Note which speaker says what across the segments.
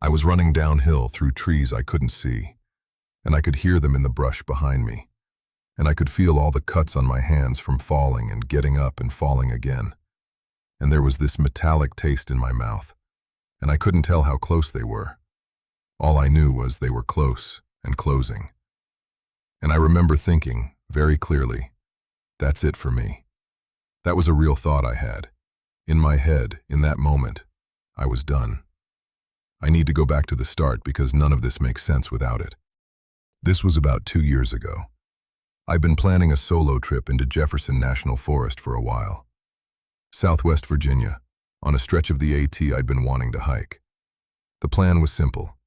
Speaker 1: I was running downhill through trees I couldn't see, and I could hear them in the brush behind me, and I could feel all the cuts on my hands from falling and getting up and falling again. And there was this metallic taste in my mouth, and I couldn't tell how close they were. All I knew was they were close and closing. And I remember thinking, very clearly, that's it for me. That was a real thought I had. In my head, in that moment, I was done. I need to go back to the start because none of this makes sense without it. This was about 2 years ago. I'd been planning a solo trip into Jefferson National Forest for a while. Southwest Virginia, on a stretch of the AT I'd been wanting to hike. The plan was simple.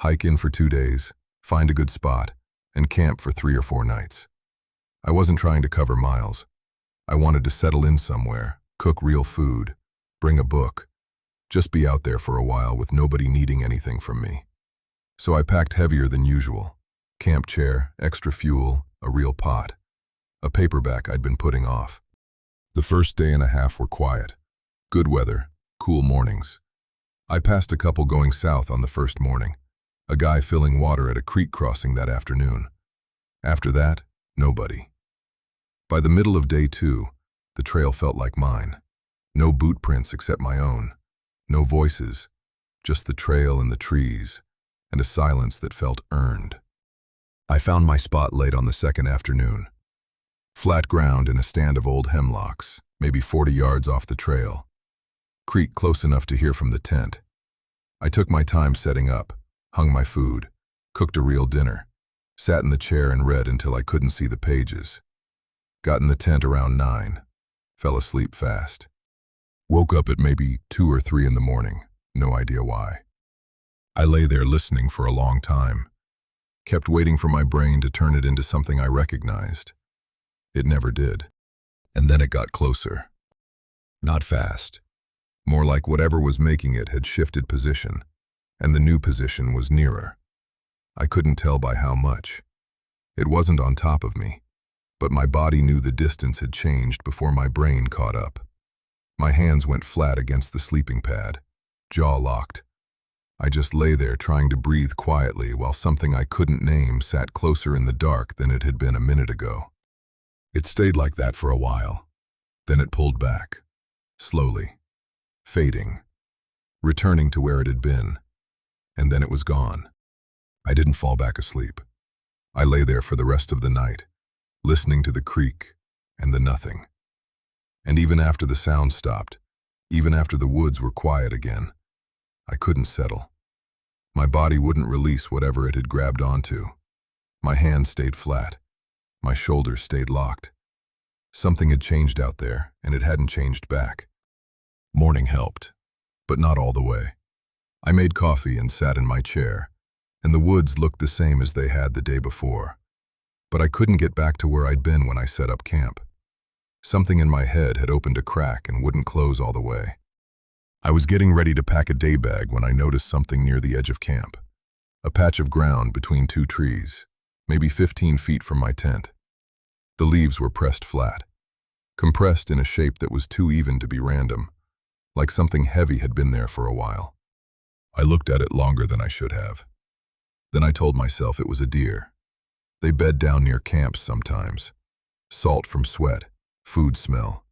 Speaker 1: Hike in for 2 days, find a good spot, and camp for 3 or 4 nights. I wasn't trying to cover miles. I wanted to settle in somewhere, cook real food, bring a book, just be out there for a while with nobody needing anything from me. So I packed heavier than usual. Camp chair, extra fuel, a real pot. A paperback I'd been putting off. The first day and a half were quiet. Good weather, cool mornings. I passed a couple going south on the first morning. A guy filling water at a creek crossing that afternoon. After that, nobody. By the middle of day 2, the trail felt like mine. No boot prints except my own. No voices, just the trail and the trees, and a silence that felt earned. I found my spot late on the second afternoon. Flat ground in a stand of old hemlocks, maybe 40 yards off the trail. Creek close enough to hear from the tent. I took my time setting up, hung my food, cooked a real dinner, sat in the chair and read until I couldn't see the pages. Got in the tent around 9, fell asleep fast. Woke up at maybe 2 or 3 in the morning, no idea why. I lay there listening for a long time, kept waiting for my brain to turn it into something I recognized. It never did. And then it got closer. Not fast. More like whatever was making it had shifted position, and the new position was nearer. I couldn't tell by how much. It wasn't on top of me, but my body knew the distance had changed before my brain caught up. My hands went flat against the sleeping pad, jaw locked. I just lay there trying to breathe quietly while something I couldn't name sat closer in the dark than it had been a minute ago. It stayed like that for a while. Then it pulled back, slowly, fading, returning to where it had been, and then it was gone. I didn't fall back asleep. I lay there for the rest of the night, listening to the creek and the nothing. And even after the sound stopped, even after the woods were quiet again, I couldn't settle. My body wouldn't release whatever it had grabbed onto. My hands stayed flat. My shoulders stayed locked. Something had changed out there, and it hadn't changed back. Morning helped, but not all the way. I made coffee and sat in my chair, and the woods looked the same as they had the day before. But I couldn't get back to where I'd been when I set up camp. Something in my head had opened a crack and wouldn't close all the way. I was getting ready to pack a day bag when I noticed something near the edge of camp. A patch of ground between 2 trees, maybe 15 feet from my tent. The leaves were pressed flat, compressed in a shape that was too even to be random, like something heavy had been there for a while. I looked at it longer than I should have. Then I told myself it was a deer. They bed down near camps sometimes. Salt from sweat, food smell.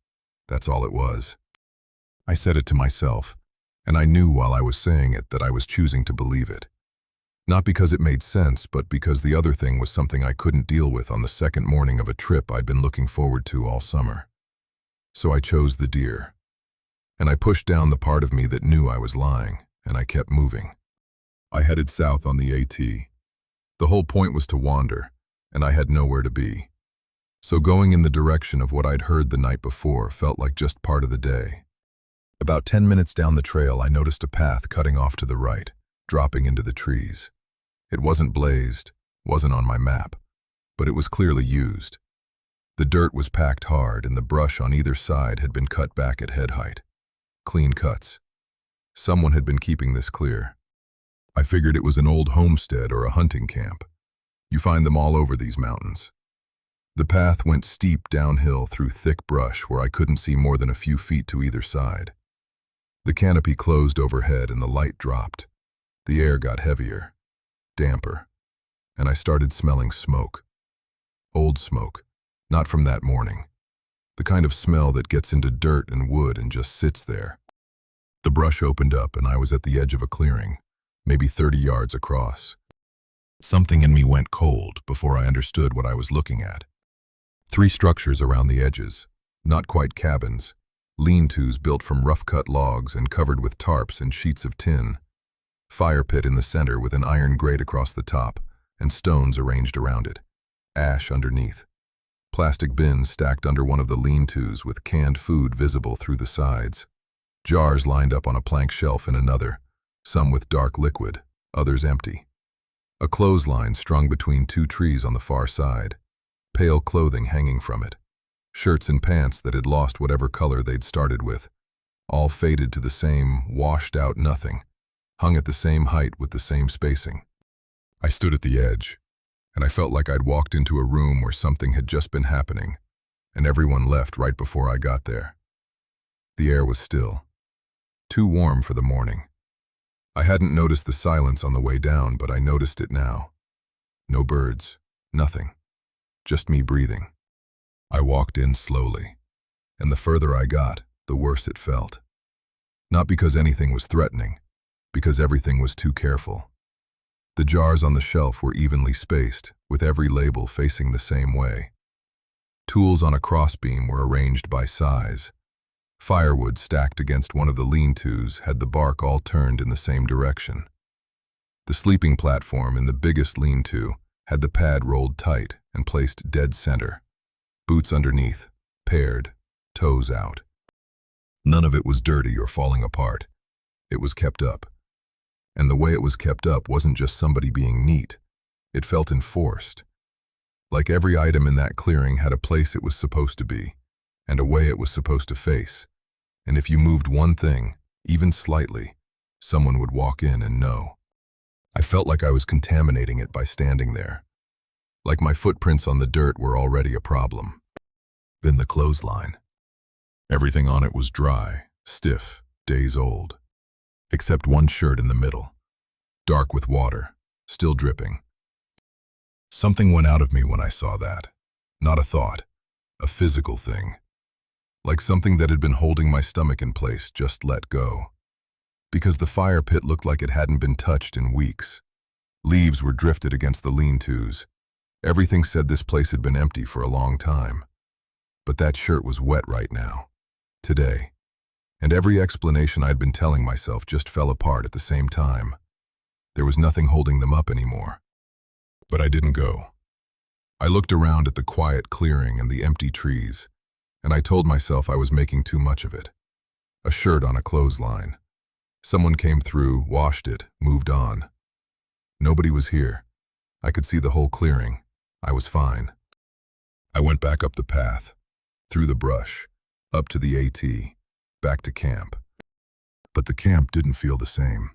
Speaker 1: That's all it was. I said it to myself, and I knew while I was saying it that I was choosing to believe it. Not because it made sense, but because the other thing was something I couldn't deal with on the second morning of a trip I'd been looking forward to all summer. So I chose the deer. And I pushed down the part of me that knew I was lying, and I kept moving. I headed south on the AT. The whole point was to wander, and I had nowhere to be. So going in the direction of what I'd heard the night before felt like just part of the day. About 10 minutes down the trail, I noticed a path cutting off to the right, dropping into the trees. It wasn't blazed, wasn't on my map, but it was clearly used. The dirt was packed hard, and the brush on either side had been cut back at head height. Clean cuts. Someone had been keeping this clear. I figured it was an old homestead or a hunting camp. You find them all over these mountains. The path went steep downhill through thick brush where I couldn't see more than a few feet to either side. The canopy closed overhead and the light dropped. The air got heavier, damper, and I started smelling smoke. Old smoke, not from that morning. The kind of smell that gets into dirt and wood and just sits there. The brush opened up and I was at the edge of a clearing, maybe 30 yards across. Something in me went cold before I understood what I was looking at. 3 structures around the edges, not quite cabins, lean-tos built from rough-cut logs and covered with tarps and sheets of tin. Fire pit in the center with an iron grate across the top and stones arranged around it. Ash underneath. Plastic bins stacked under one of the lean-tos with canned food visible through the sides. Jars lined up on a plank shelf in another, some with dark liquid, others empty. A clothesline strung between 2 trees on the far side. Pale clothing hanging from it. Shirts and pants that had lost whatever color they'd started with. All faded to the same, washed-out nothing, hung at the same height with the same spacing. I stood at the edge, and I felt like I'd walked into a room where something had just been happening, and everyone left right before I got there. The air was still. Too warm for the morning. I hadn't noticed the silence on the way down, but I noticed it now. No birds, nothing. Just me breathing. I walked in slowly, and the further I got, the worse it felt. Not because anything was threatening, because everything was too careful. The jars on the shelf were evenly spaced, with every label facing the same way. Tools on a crossbeam were arranged by size. Firewood stacked against one of the lean-tos had the bark all turned in the same direction. The sleeping platform in the biggest lean-to had the pad rolled tight and placed dead center. Boots underneath, paired, toes out. None of it was dirty or falling apart. It was kept up. And the way it was kept up wasn't just somebody being neat. It felt enforced. Like every item in that clearing had a place it was supposed to be, and a way it was supposed to face. And if you moved one thing, even slightly, someone would walk in and know. I felt like I was contaminating it by standing there. Like my footprints on the dirt were already a problem. Then the clothesline. Everything on it was dry, stiff, days old. Except one shirt in the middle. Dark with water, still dripping. Something went out of me when I saw that. Not a thought, a physical thing. Like something that had been holding my stomach in place just let go. Because the fire pit looked like it hadn't been touched in weeks. Leaves were drifted against the lean-tos. Everything said this place had been empty for a long time. But that shirt was wet right now. Today. And every explanation I'd been telling myself just fell apart at the same time. There was nothing holding them up anymore. But I didn't go. I looked around at the quiet clearing and the empty trees, and I told myself I was making too much of it. A shirt on a clothesline. Someone came through, washed it, moved on. Nobody was here. I could see the whole clearing. I was fine. I went back up the path, through the brush, up to the AT, back to camp. But the camp didn't feel the same.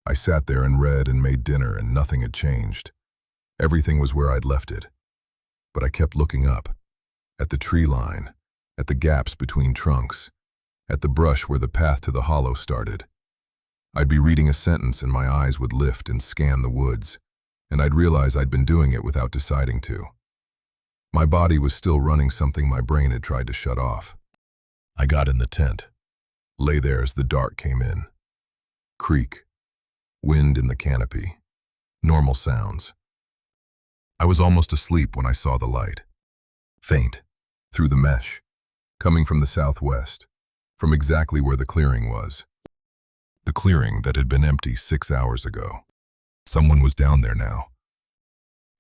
Speaker 1: I sat there and read and made dinner and nothing had changed. Everything was where I'd left it. But I kept looking up, at the tree line, at the gaps between trunks, at the brush where the path to the hollow started. I'd be reading a sentence and my eyes would lift and scan the woods, and I'd realize I'd been doing it without deciding to. My body was still running something my brain had tried to shut off. I got in the tent, lay there as the dark came in. Creak, wind in the canopy, normal sounds. I was almost asleep when I saw the light. Faint, through the mesh, coming from the southwest, from exactly where the clearing was. The clearing that had been empty 6 hours ago. Someone was down there now.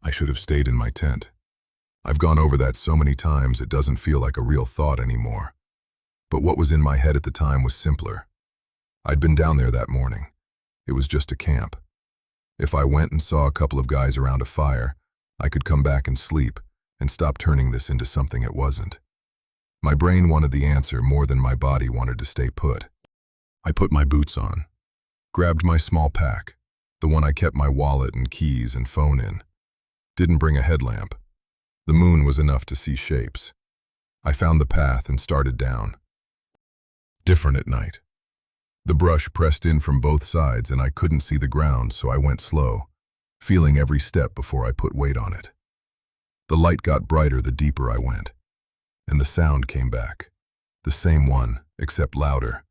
Speaker 1: I should have stayed in my tent. I've gone over that so many times it doesn't feel like a real thought anymore. But what was in my head at the time was simpler. I'd been down there that morning. It was just a camp. If I went and saw a couple of guys around a fire, I could come back and sleep and stop turning this into something it wasn't. My brain wanted the answer more than my body wanted to stay put. I put my boots on, grabbed my small pack, the one I kept my wallet and keys and phone in. Didn't bring a headlamp. The moon was enough to see shapes. I found the path and started down. Different at night. The brush pressed in from both sides and I couldn't see the ground, so I went slow, feeling every step before I put weight on it. The light got brighter the deeper I went, and the sound came back. The same one, except louder,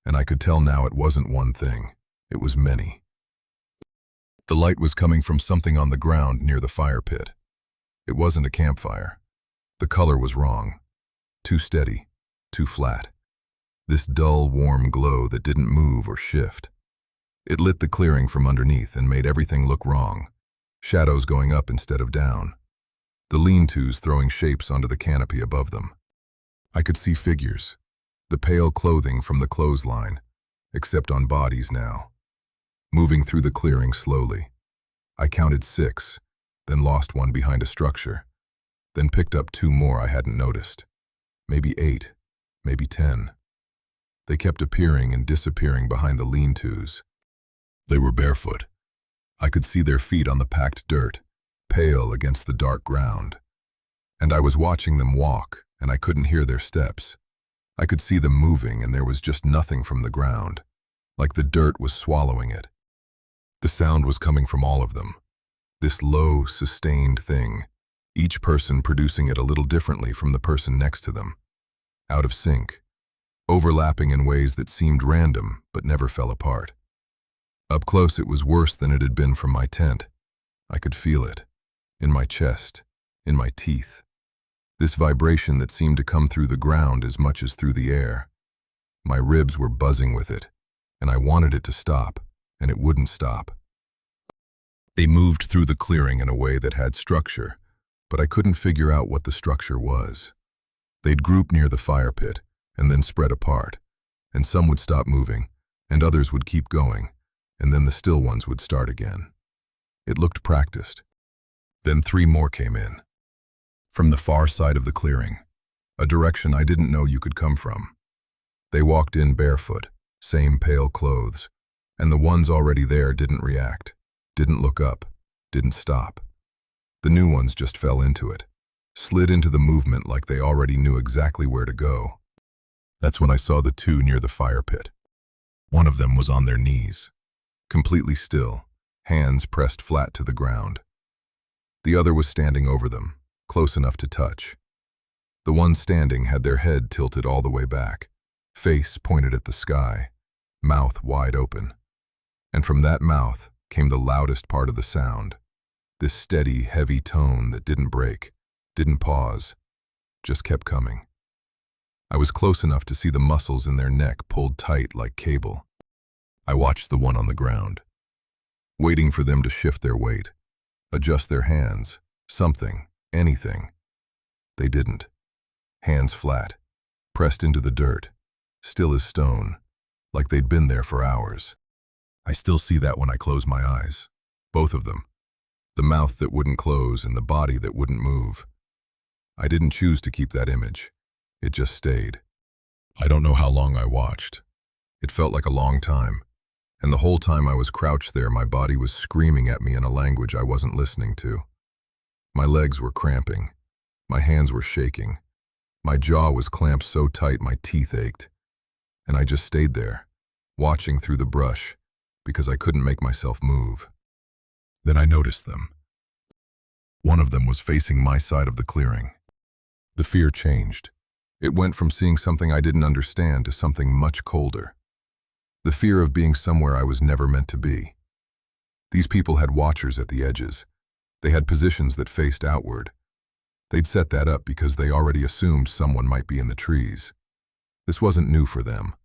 Speaker 1: and I could tell now it wasn't one thing, it was many. The light was coming from something on the ground near the fire pit. It wasn't a campfire. The color was wrong. Too steady, too flat. This dull, warm glow that didn't move or shift. It lit the clearing from underneath and made everything look wrong. Shadows going up instead of down. The lean-tos throwing shapes onto the canopy above them. I could see figures. The pale clothing from the clothesline, except on bodies now. Moving through the clearing slowly. I counted 6, then lost one behind a structure, then picked up 2 more I hadn't noticed. Maybe 8, maybe 10. They kept appearing and disappearing behind the lean-tos. They were barefoot. I could see their feet on the packed dirt, pale against the dark ground. And I was watching them walk, and I couldn't hear their steps. I could see them moving, and there was just nothing from the ground, like the dirt was swallowing it. The sound was coming from all of them. This low, sustained thing, each person producing it a little differently from the person next to them. Out of sync, overlapping in ways that seemed random but never fell apart. Up close it was worse than it had been from my tent. I could feel it, in my chest, in my teeth. This vibration that seemed to come through the ground as much as through the air. My ribs were buzzing with it, and I wanted it to stop, and it wouldn't stop. They moved through the clearing in a way that had structure, but I couldn't figure out what the structure was. They'd group near the fire pit, and then spread apart, and some would stop moving, and others would keep going, and then the still ones would start again. It looked practiced. Then 3 more came in. From the far side of the clearing, a direction I didn't know you could come from. They walked in barefoot, same pale clothes, and the ones already there didn't react, didn't look up, didn't stop. The new ones just fell into it, slid into the movement like they already knew exactly where to go. That's when I saw the 2 near the fire pit. One of them was on their knees, completely still, hands pressed flat to the ground. The other was standing over them, close enough to touch. The one standing had their head tilted all the way back, face pointed at the sky, mouth wide open. And from that mouth came the loudest part of the sound, this steady, heavy tone that didn't break, didn't pause, just kept coming. I was close enough to see the muscles in their neck pulled tight like cable. I watched the one on the ground, waiting for them to shift their weight, adjust their hands, something, anything. They didn't. Hands flat, pressed into the dirt, still as stone, like they'd been there for hours. I still see that when I close my eyes, both of them. The mouth that wouldn't close and the body that wouldn't move. I didn't choose to keep that image. It just stayed. I don't know how long I watched. It felt like a long time. And the whole time I was crouched there, my body was screaming at me in a language I wasn't listening to. My legs were cramping. My hands were shaking. My jaw was clamped so tight my teeth ached. And I just stayed there, watching through the brush, because I couldn't make myself move. Then I noticed them. One of them was facing my side of the clearing. The fear changed. It went from seeing something I didn't understand to something much colder. The fear of being somewhere I was never meant to be. These people had watchers at the edges. They had positions that faced outward. They'd set that up because they already assumed someone might be in the trees. This wasn't new for them.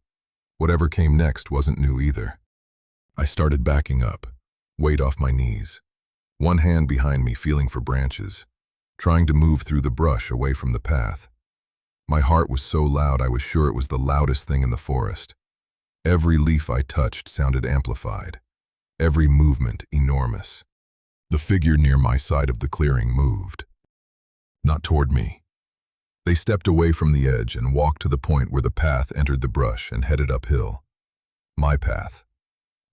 Speaker 1: Whatever came next wasn't new either. I started backing up, weight off my knees, one hand behind me feeling for branches, trying to move through the brush away from the path. My heart was so loud I was sure it was the loudest thing in the forest. Every leaf I touched sounded amplified, every movement enormous. The figure near my side of the clearing moved. Not toward me. They stepped away from the edge and walked to the point where the path entered the brush and headed uphill. My path,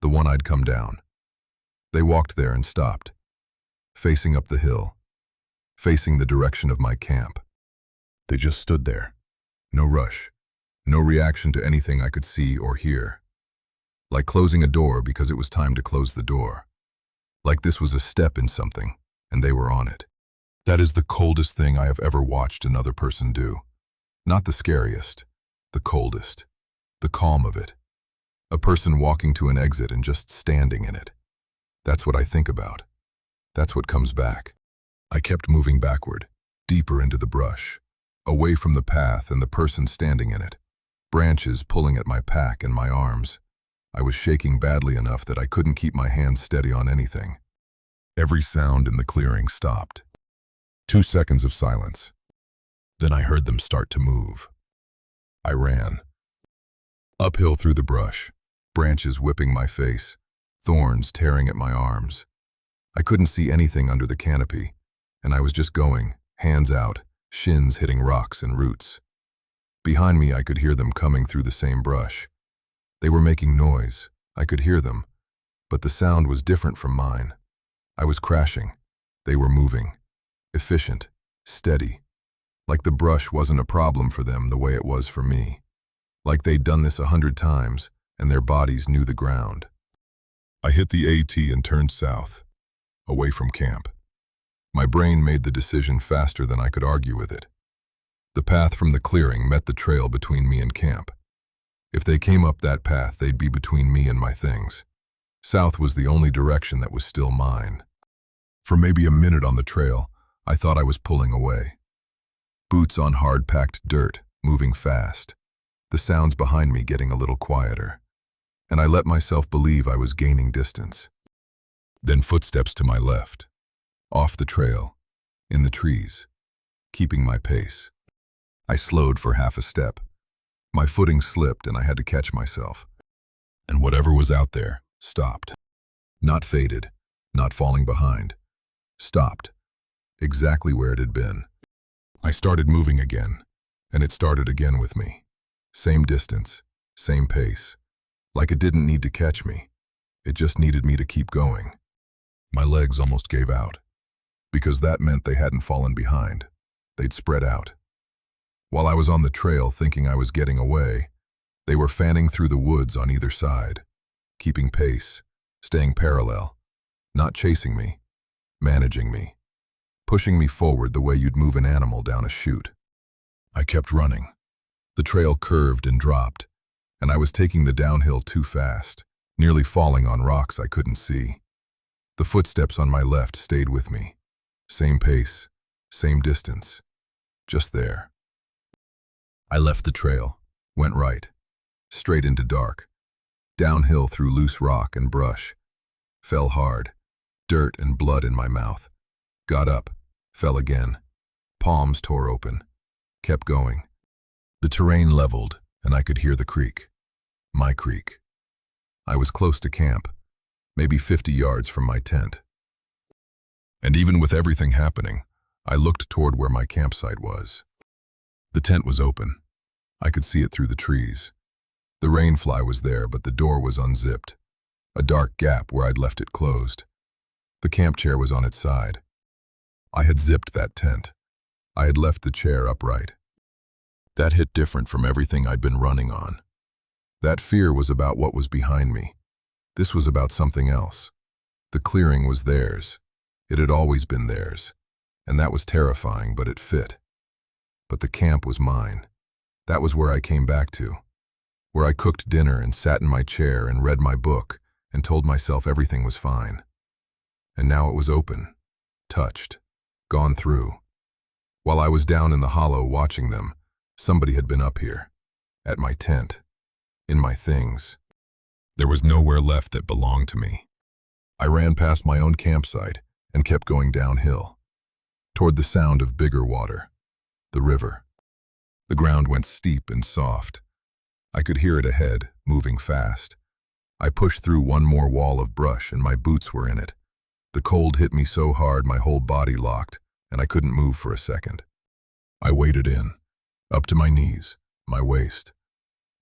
Speaker 1: the one I'd come down. They walked there and stopped, facing up the hill, facing the direction of my camp. They just stood there. No rush. No reaction to anything I could see or hear. Like closing a door because it was time to close the door. Like this was a step in something, and they were on it. That is the coldest thing I have ever watched another person do. Not the scariest, the coldest, the calm of it. A person walking to an exit and just standing in it. That's what I think about. That's what comes back. I kept moving backward, deeper into the brush, away from the path and the person standing in it. Branches pulling at my pack and my arms. I was shaking badly enough that I couldn't keep my hands steady on anything. Every sound in the clearing stopped. 2 seconds of silence. Then I heard them start to move. I ran. Uphill through the brush, branches whipping my face, thorns tearing at my arms. I couldn't see anything under the canopy, and I was just going, hands out, shins hitting rocks and roots. Behind me, I could hear them coming through the same brush. They were making noise. I could hear them, but the sound was different from mine. I was crashing. They were moving. Efficient, steady. Like the brush wasn't a problem for them the way it was for me. Like they'd done this 100 times, and their bodies knew the ground. I hit the AT and turned south, away from camp. My brain made the decision faster than I could argue with it. The path from the clearing met the trail between me and camp. If they came up that path, they'd be between me and my things. South was the only direction that was still mine. For maybe a minute on the trail, I thought I was pulling away. Boots on hard-packed dirt, moving fast. The sounds behind me getting a little quieter. And I let myself believe I was gaining distance. Then footsteps to my left. Off the trail. In the trees. Keeping my pace. I slowed for half a step. My footing slipped and I had to catch myself. And whatever was out there stopped. Not faded, not falling behind. Stopped. Exactly where it had been. I started moving again, and it started again with me. Same distance, same pace. Like it didn't need to catch me. It just needed me to keep going. My legs almost gave out. Because that meant they hadn't fallen behind. They'd spread out. While I was on the trail thinking I was getting away, they were fanning through the woods on either side, keeping pace, staying parallel, not chasing me, managing me, pushing me forward the way you'd move an animal down a chute. I kept running. The trail curved and dropped, and I was taking the downhill too fast, nearly falling on rocks I couldn't see. The footsteps on my left stayed with me. Same pace, same distance, just there. I left the trail, went right, straight into dark, downhill through loose rock and brush, fell hard, dirt and blood in my mouth, got up, fell again, palms tore open, kept going. The terrain leveled, and I could hear the creek, my creek. I was close to camp, maybe 50 yards from my tent. And even with everything happening, I looked toward where my campsite was. The tent was open. I could see it through the trees. The rainfly was there, but the door was unzipped. A dark gap where I'd left it closed. The camp chair was on its side. I had zipped that tent. I had left the chair upright. That hit different from everything I'd been running on. That fear was about what was behind me. This was about something else. The clearing was theirs. It had always been theirs. And that was terrifying, but it fit. But the camp was mine. That was where I came back to. Where I cooked dinner and sat in my chair and read my book and told myself everything was fine. And now it was open, touched, gone through. While I was down in the hollow watching them, somebody had been up here, at my tent, in my things. There was nowhere left that belonged to me. I ran past my own campsite and kept going downhill, toward the sound of bigger water, the river. The ground went steep and soft. I could hear it ahead, moving fast. I pushed through one more wall of brush and my boots were in it. The cold hit me so hard my whole body locked, and I couldn't move for a second. I waded in, up to my knees, my waist.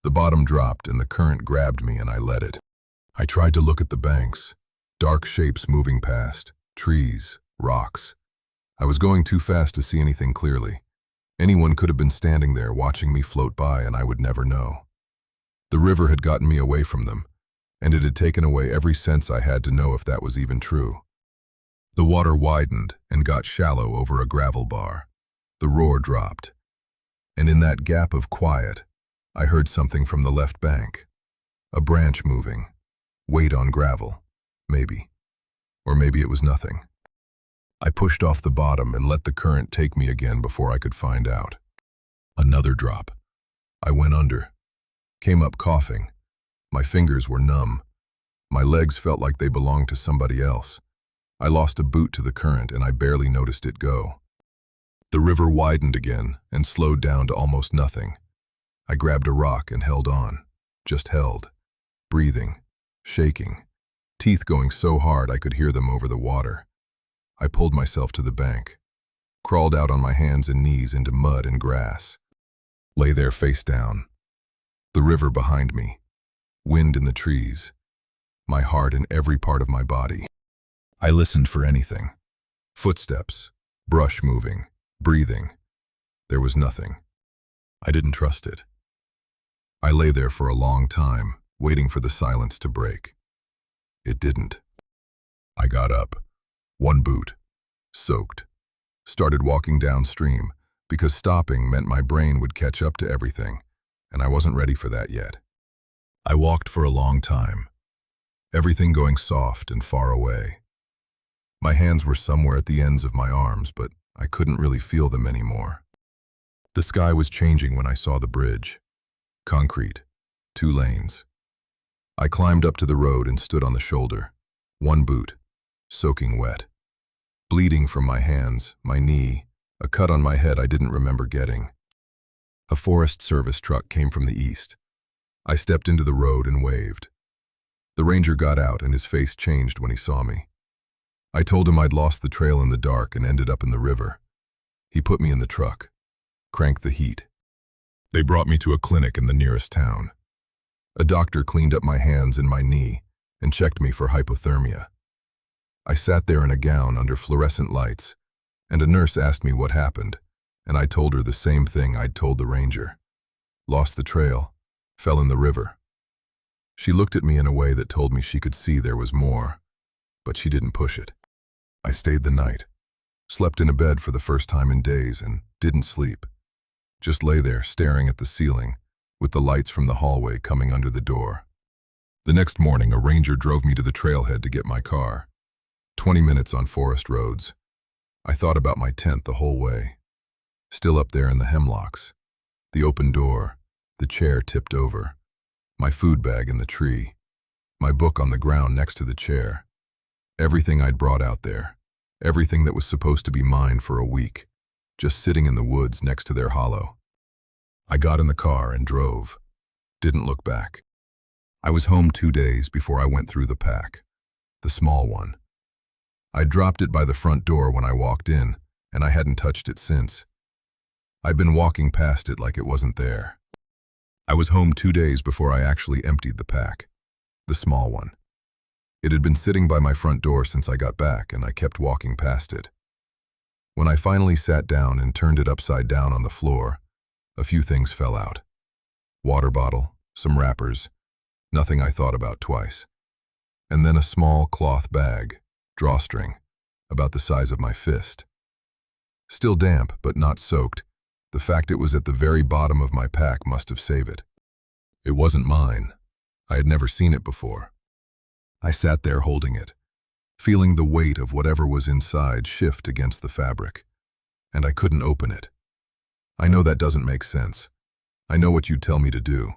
Speaker 1: The bottom dropped and the current grabbed me and I let it. I tried to look at the banks, dark shapes moving past, trees, rocks. I was going too fast to see anything clearly. Anyone could have been standing there watching me float by and I would never know. The river had gotten me away from them, and it had taken away every sense I had to know if that was even true. The water widened and got shallow over a gravel bar. The roar dropped, and in that gap of quiet, I heard something from the left bank. A branch moving, weight on gravel, maybe. Or maybe it was nothing. I pushed off the bottom and let the current take me again before I could find out. Another drop. I went under, came up coughing. My fingers were numb. My legs felt like they belonged to somebody else. I lost a boot to the current and I barely noticed it go. The river widened again and slowed down to almost nothing. I grabbed a rock and held on, just held, breathing, shaking, teeth going so hard I could hear them over the water. I pulled myself to the bank, crawled out on my hands and knees into mud and grass, lay there face down. The river behind me, wind in the trees, my heart in every part of my body. I listened for anything. Footsteps, brush moving, breathing. There was nothing. I didn't trust it. I lay there for a long time, waiting for the silence to break. It didn't. I got up, one boot, soaked, started walking downstream because stopping meant my brain would catch up to everything, and I wasn't ready for that yet. I walked for a long time, everything going soft and far away. My hands were somewhere at the ends of my arms, but I couldn't really feel them anymore. The sky was changing when I saw the bridge. Concrete, 2 lanes. I climbed up to the road and stood on the shoulder, one boot, soaking wet. Bleeding from my hands, my knee, a cut on my head I didn't remember getting. A Forest Service truck came from the east. I stepped into the road and waved. The ranger got out and his face changed when he saw me. I told him I'd lost the trail in the dark and ended up in the river. He put me in the truck, cranked the heat. They brought me to a clinic in the nearest town. A doctor cleaned up my hands and my knee and checked me for hypothermia. I sat there in a gown under fluorescent lights, and a nurse asked me what happened, and I told her the same thing I'd told the ranger. Lost the trail, fell in the river. She looked at me in a way that told me she could see there was more, but she didn't push it. I stayed the night, slept in a bed for the first time in days and didn't sleep. Just lay there staring at the ceiling with the lights from the hallway coming under the door. The next morning, a ranger drove me to the trailhead to get my car. 20 minutes on forest roads. I thought about my tent the whole way. Still up there in the hemlocks. The open door, the chair tipped over, my food bag in the tree, my book on the ground next to the chair. Everything I'd brought out there, everything that was supposed to be mine for a week, just sitting in the woods next to their hollow. I got in the car and drove. Didn't look back. I was home 2 days before I went through the pack, the small one. I dropped it by the front door when I walked in, and I hadn't touched it since. I'd been walking past it like it wasn't there. I was home 2 days before I actually emptied the pack, the small one. It had been sitting by my front door since I got back, and I kept walking past it. When I finally sat down and turned it upside down on the floor, a few things fell out. Water bottle, some wrappers, nothing I thought about twice. And then a small cloth bag, drawstring, about the size of my fist. Still damp, but not soaked. The fact it was at the very bottom of my pack must have saved it. It wasn't mine. I had never seen it before. I sat there holding it, feeling the weight of whatever was inside shift against the fabric, and I couldn't open it. I know that doesn't make sense. I know what you'd tell me to do.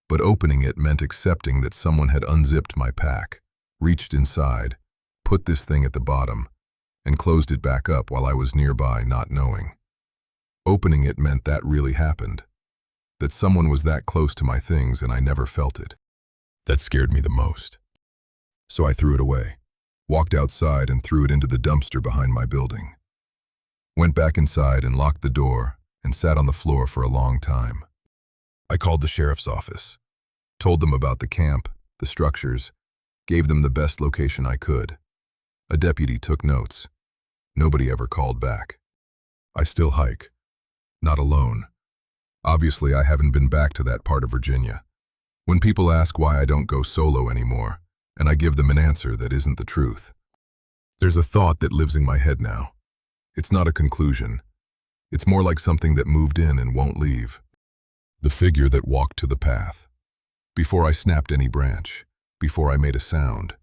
Speaker 1: But opening it meant accepting that someone had unzipped my pack, reached inside, put this thing at the bottom, and closed it back up while I was nearby not knowing. Opening it meant that really happened, that someone was that close to my things and I never felt it. That scared me the most. So I threw it away, walked outside and threw it into the dumpster behind my building. Went back inside and locked the door and sat on the floor for a long time. I called the sheriff's office, told them about the camp, the structures, gave them the best location I could. A deputy took notes. Nobody ever called back. I still hike. Not alone. Obviously, I haven't been back to that part of Virginia. When people ask why I don't go solo anymore, and I give them an answer that isn't the truth, there's a thought that lives in my head now. It's not a conclusion. It's more like something that moved in and won't leave. The figure that walked to the path. Before I snapped any branch, before I made a sound,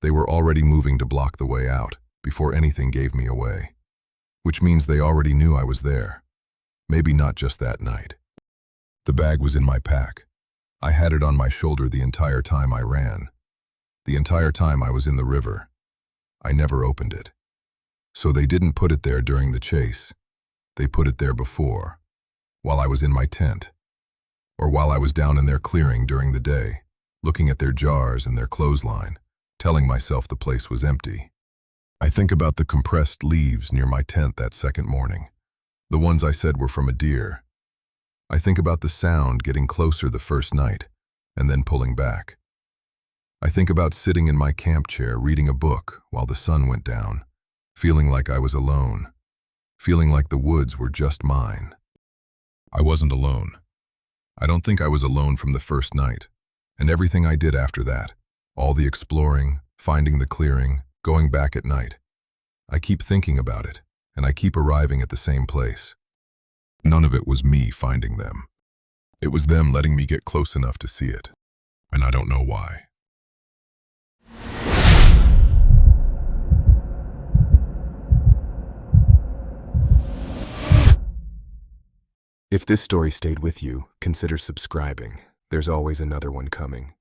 Speaker 1: they were already moving to block the way out, before anything gave me away. Which means they already knew I was there. Maybe not just that night. The bag was in my pack. I had it on my shoulder the entire time I ran. The entire time I was in the river. I never opened it. So they didn't put it there during the chase. They put it there before, while I was in my tent, or while I was down in their clearing during the day, looking at their jars and their clothesline, telling myself the place was empty. I think about the compressed leaves near my tent that second morning, the ones I said were from a deer. I think about the sound getting closer the first night, and then pulling back. I think about sitting in my camp chair reading a book while the sun went down, feeling like I was alone, feeling like the woods were just mine. I wasn't alone. I don't think I was alone from the first night, and everything I did after that, all the exploring, finding the clearing, going back at night. I keep thinking about it, and I keep arriving at the same place. None of it was me finding them. It was them letting me get close enough to see it, and I don't know why.
Speaker 2: If this story stayed with you, consider subscribing. There's always another one coming.